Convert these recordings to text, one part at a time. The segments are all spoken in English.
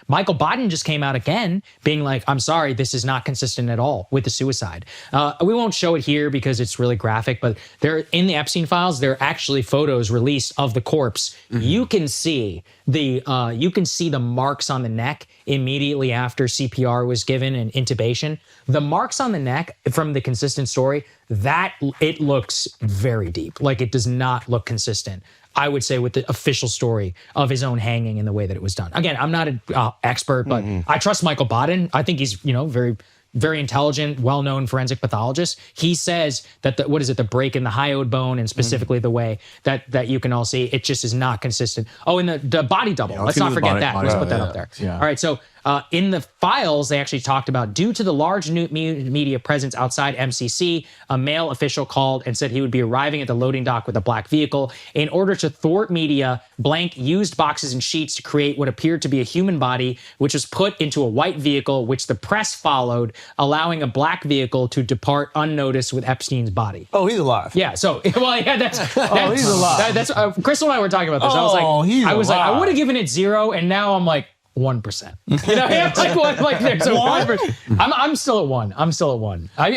Michael Biden just came out again being like, I'm sorry, this is not consistent at all with the suicide. We won't show it here because it's really graphic, but there in the Epstein files, there are actually photos released of the corpse. You can see the marks on the neck immediately after CPR was given and intubation. The marks on the neck from the consistent story, that it looks very deep. Like it does not look consistent, I would say, with the official story of his own hanging and the way that it was done. Again, I'm not an expert, but I trust Michael Biden. I think he's, very, very intelligent, well-known forensic pathologist. He says that the break in the hyoid bone and specifically the way that you can all see, it just is not consistent. Oh, and the body double. Let's not forget that. Let's put that up there. Yeah. All right, so in the files, they actually talked about, due to the large new media presence outside MCC, a male official called and said he would be arriving at the loading dock with a black vehicle. In order to thwart media, Blank used boxes and sheets to create what appeared to be a human body, which was put into a white vehicle, which the press followed, allowing a black vehicle to depart unnoticed with Epstein's body. Oh, he's alive. Yeah, so, he's alive. That's Crystal and I were talking about this. I was like, I would have given it 0, and now I'm like, 1%. I'm still at 1. I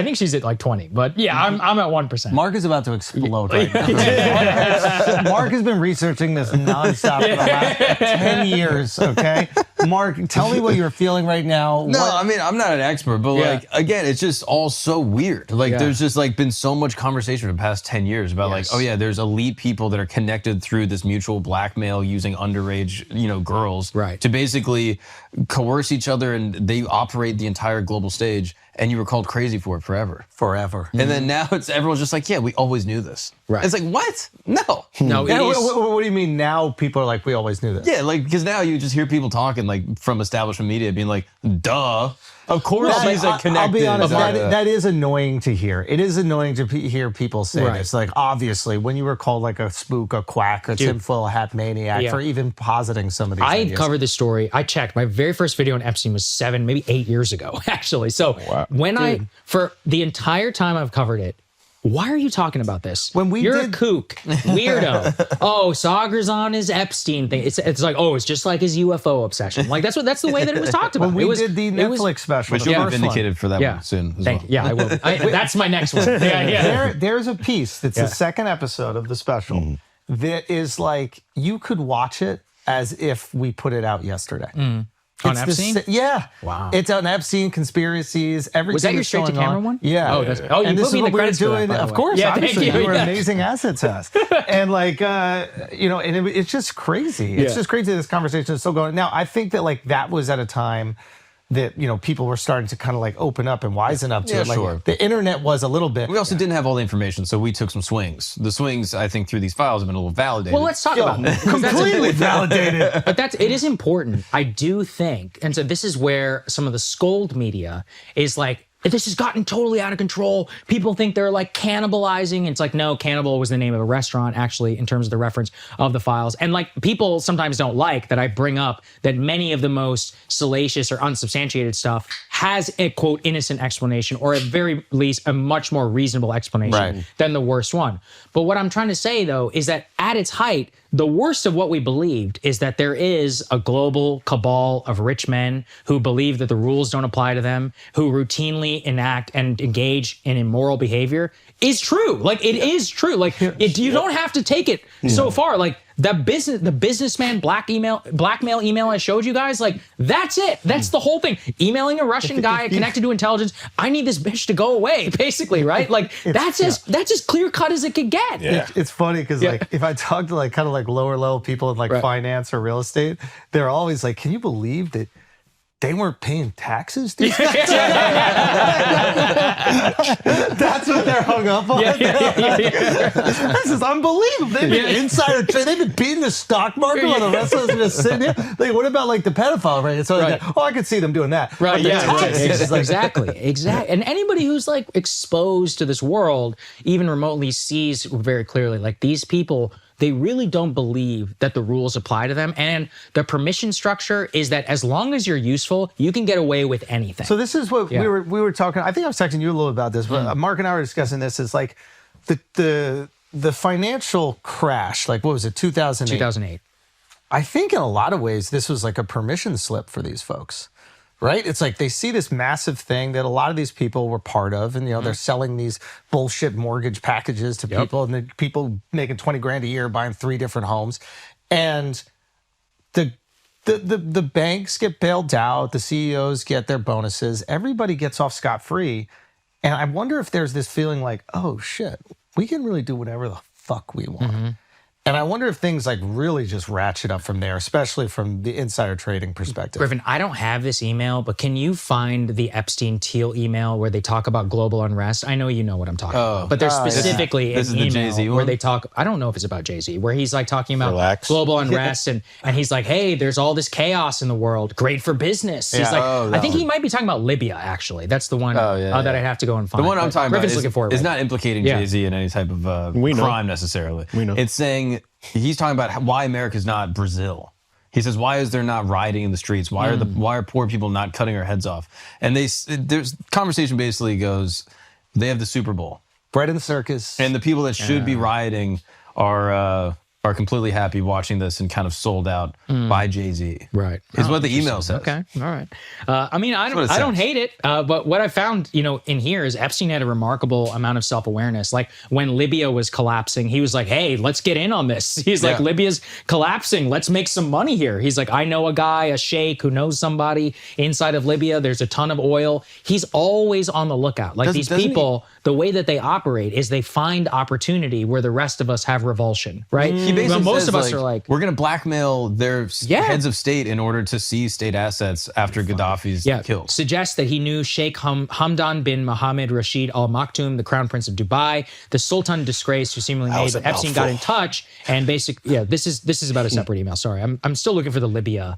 think she's at like 20, but yeah, I'm at 1%. Mark is about to explode right now. Mark has been researching this nonstop for the last 10 years, okay? Mark, tell me what you're feeling right now. I mean, I'm not an expert, but again, it's just all so weird. There's just been so much conversation for the past 10 years about there's elite people that are connected through this mutual blackmail using underage, girls. Right. To basically coerce each other, and they operate the entire global stage, and you were called crazy for it forever. Forever. And then now everyone's just like, yeah, we always knew this. Right. It's like, what? No. What do you mean now people are like, we always knew this? Yeah, because now you just hear people talking from establishment media being like, duh. Of course he's connected. I'll be honest, that is annoying to hear. It is annoying to hear people say this. Like, obviously, when you were called like a spook, a quack, a tinfoil hat maniac for even positing some of these I ideas. covered this story. I checked. My very first video on Epstein was 7, maybe 8 years ago, actually. So for the entire time I've covered it, why are you talking about this? You're a kook, weirdo. Sagar's on his Epstein thing. It's like, it's just like his UFO obsession. Like that's the way that it was talked about. When we did the Netflix special, but you'll be vindicated for that one soon. Thank you. Yeah, I will. That's my next one. There's a piece that's the second episode of the special that is like, you could watch it as if we put it out yesterday. On Epstein? Wow. It's on Epstein, conspircies, everything. Was that your straight to camera one? Yeah. You put me in the credits for that, of course, obviously. You were an amazing asset test. And it's just crazy. It's just crazy this conversation is still going. Now, I think that that was at a time that, people were starting to kind of open up and wisen up to it. Sure. The internet was a little bit. We also didn't have all the information, so we took some swings. The swings, I think, through these files have been a little validated. Well, let's talk about it. Completely validated. But it is important. I do think, and so this is where some of the scold media is like, this has gotten totally out of control. People think they're cannibalizing. And it's like, no, Cannibal was the name of a restaurant, actually, in terms of the reference of the files. And people sometimes don't like that I bring up that many of the most salacious or unsubstantiated stuff has a, quote, innocent explanation, or at very least a much more reasonable explanation than the worst one. But what I'm trying to say, though, is that at its height, the worst of what we believed is that there is a global cabal of rich men who believe that the rules don't apply to them, who routinely enact and engage in immoral behavior, is true. It is true. You don't have to take it so far. The businessman blackmail email I showed you guys, that's it. That's the whole thing. Emailing a Russian guy connected to intelligence. I need this bitch to go away, basically, right? That's as clear cut as it could get. Yeah. It's funny because if I talk to kind of lower level people in finance or real estate, they're always like, can you believe that they weren't paying taxes? That's what they're hung up on. This is unbelievable. They've been insider trade. They've been beating the stock market while the rest of us are just sitting here. What about the pedophile, right? So I could see them doing that. Right. Exactly. And anybody who's exposed to this world, even remotely, sees very clearly these people, they really don't believe that the rules apply to them. And the permission structure is that as long as you're useful, you can get away with anything. So this is what we were talking. I think I was texting you a little about this, but Mark and I were discussing this. Is the financial crash, what was it, 2008? 2008. I think in a lot of ways, this was like a permission slip for these folks, right? It's like they see this massive thing that a lot of these people were part of, and they're selling these bullshit mortgage packages to people, and the people making 20 grand a year buying 3 different homes, and the banks get bailed out, the CEOs get their bonuses, everybody gets off scot-free, and I wonder if there's this feeling like, oh shit, we can really do whatever the fuck we want. And I wonder if things like really just ratchet up from there, especially from the insider trading perspective. Griffin, I don't have this email, but can you find the Epstein Thiel email where they talk about global unrest? I know you know what I'm talking about, but there's specifically this an is the email Jay-Z where one? they talk, I don't know if it's about Jay-Z, where he's like talking about Relax. global unrest and he's like, hey, there's all this chaos in the world. Great for business. He's like, I think he might be talking about Libya, actually. That's the one that I'd have to go and find. The one I'm talking Griffin's about looking for is not implicating Jay-Z in any type of crime necessarily. We know. It's saying, he's talking about why America's not Brazil. He says, why is there not rioting in the streets? Why are poor people not cutting our heads off? And there's conversation basically goes, they have the Super Bowl. Bread and circus. And the people that should be rioting are completely happy watching this and kind of sold out by Jay-Z. Right. Is what the email says. Okay. All right. I mean, I don't hate it, but what I found, in here is Epstein had a remarkable amount of self-awareness. Like when Libya was collapsing, he was like, hey, let's get in on this. He's like, Libya's collapsing. Let's make some money here. He's like, I know a guy, a sheikh who knows somebody inside of Libya. There's a ton of oil. He's always on the lookout. Like these people, the way that they operate is they find opportunity where the rest of us have revulsion, right? He basically most says, of us are like, we're going to blackmail their heads of state in order to seize state assets after Gaddafi's killed. Suggests that he knew Sheikh Hamdan bin Mohammed Rashid Al Maktoum, the crown prince of Dubai, the Sultan disgraced who seemingly made, but Epstein got in touch and basically, this is about a separate email. Sorry, I'm still looking for the Libya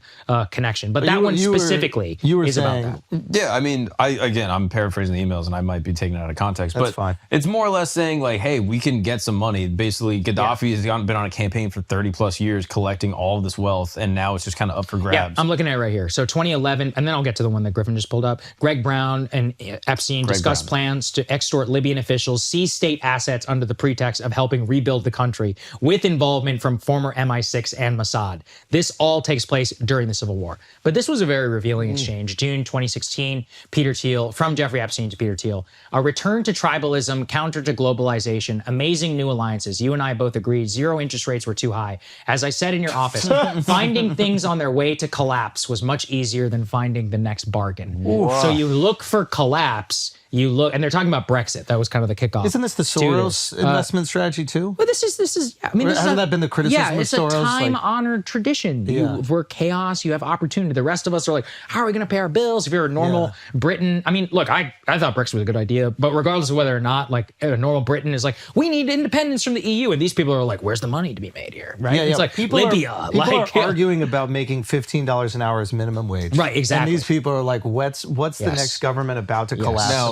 connection, but that one specifically is about that. Yeah, I mean, I'm paraphrasing the emails and I might be taking it out of context, That's but fine. It's more or less saying like, hey, we can get some money. Basically, Gaddafi has been on a campaign for 30 plus years collecting all of this wealth, and now it's just kind of up for grabs. Yeah, I'm looking at it right here. So 2011, and then I'll get to the one that Griffin just pulled up. Greg Brown and Epstein discussed plans to extort Libyan officials, seize state assets under the pretext of helping rebuild the country with involvement from former MI6 and Mossad. This all takes place during the Civil War. But this was a very revealing exchange. June 2016, Peter Thiel, from Jeffrey Epstein to Peter Thiel, a return to tribalism, counter to globalization, amazing new alliances. You and I both agreed zero interest rates were too high. As I said in your office, finding things on their way to collapse was much easier than finding the next bargain. So you look for collapse, and they're talking about Brexit. That was kind of the kickoff. Isn't this the Soros investment strategy too? Well, this is. I mean, hasn't that been the criticism of it's Soros? It's a time-honored tradition. We're chaos. You have opportunity. The rest of us are like, how are we going to pay our bills? If you're a normal Britain, I mean, look, I thought Brexit was a good idea, but regardless of whether or not, like a normal Britain is like, we need independence from the EU, and these people are like, where's the money to be made here? Right? Yeah, It's like people Libya. Are arguing about making $15 an hour as minimum wage. Right. Exactly. And these people are like, what's the next government about to collapse? Now,